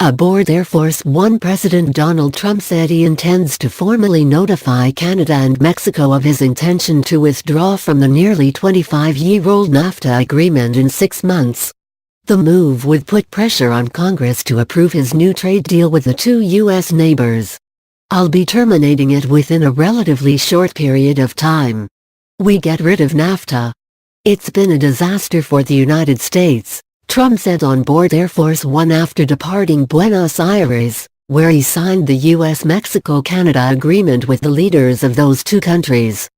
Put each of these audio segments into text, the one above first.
Aboard Air Force One, President Donald Trump said he intends to formally notify Canada and Mexico of his intention to withdraw from the nearly 25-year-old NAFTA agreement in 6 months. The move would put pressure on Congress to approve his new trade deal with the two U.S. neighbors. "I'll be terminating it within a relatively short period of time. We get rid of NAFTA. It's been a disaster for the United States," Trump said on board Air Force One after departing Buenos Aires, where he signed the U.S.-Mexico-Canada agreement with the leaders of those two countries.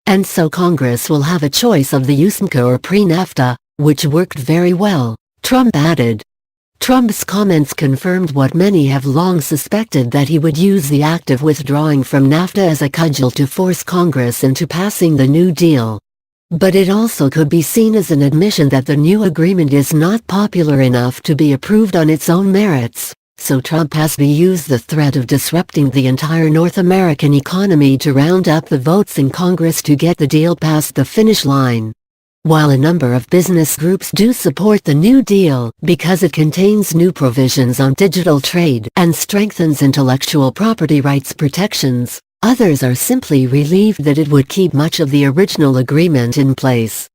"And so Congress will have a choice of the USMCA or pre-NAFTA, which worked very well," Trump added. Trump's comments confirmed what many have long suspected, that he would use the act of withdrawing from NAFTA as a cudgel to force Congress into passing the new deal. But it also could be seen as an admission that the new agreement is not popular enough to be approved on its own merits, so Trump has to use the threat of disrupting the entire North American economy to round up the votes in Congress to get the deal past the finish line. While a number of business groups do support the new deal because it contains new provisions on digital trade and strengthens intellectual property rights protections, others are simply relieved that it would keep much of the original agreement in place.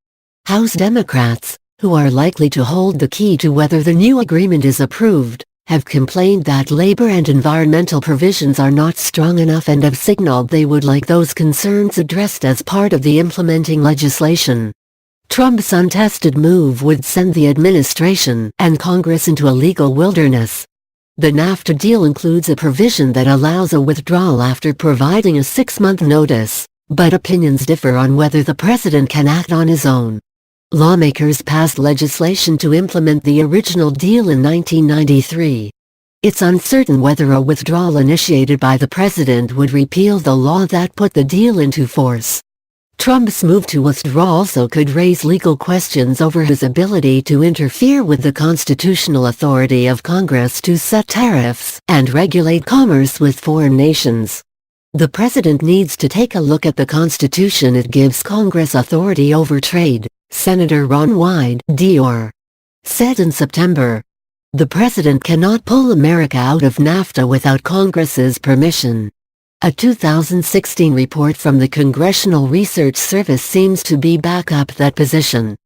House Democrats, who are likely to hold the key to whether the new agreement is approved, have complained that labor and environmental provisions are not strong enough and have signaled they would like those concerns addressed as part of the implementing legislation. Trump's untested move would send the administration and Congress into a legal wilderness. The NAFTA deal includes a provision that allows a withdrawal after providing a 6-month notice, but opinions differ on whether the president can act on his own. Lawmakers passed legislation to implement the original deal in 1993. It's uncertain whether a withdrawal initiated by the president would repeal the law that put the deal into force. Trump's move to withdraw also could raise legal questions over his ability to interfere with the constitutional authority of Congress to set tariffs and regulate commerce with foreign nations. The president needs to take a look at the Constitution. It gives Congress authority over trade, Senator Ron Wyden, DR, said in September. The president cannot pull America out of NAFTA without Congress's permission. A 2016 report from the Congressional Research Service seems to back up that position.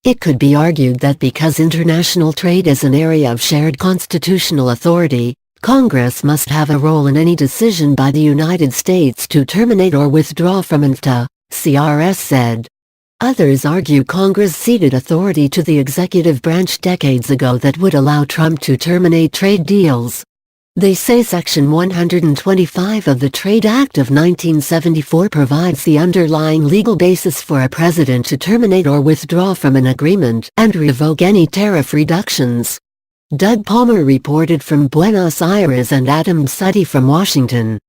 It could be argued that because international trade is an area of shared constitutional authority, Congress must have a role in any decision by the United States to terminate or withdraw from NAFTA, CRS said. Others argue Congress ceded authority to the executive branch decades ago that would allow Trump to terminate trade deals. They say Section 125 of the Trade Act of 1974 provides the underlying legal basis for a president to terminate or withdraw from an agreement and revoke any tariff reductions. Doug Palmer reported from Buenos Aires and Adam Suddy from Washington.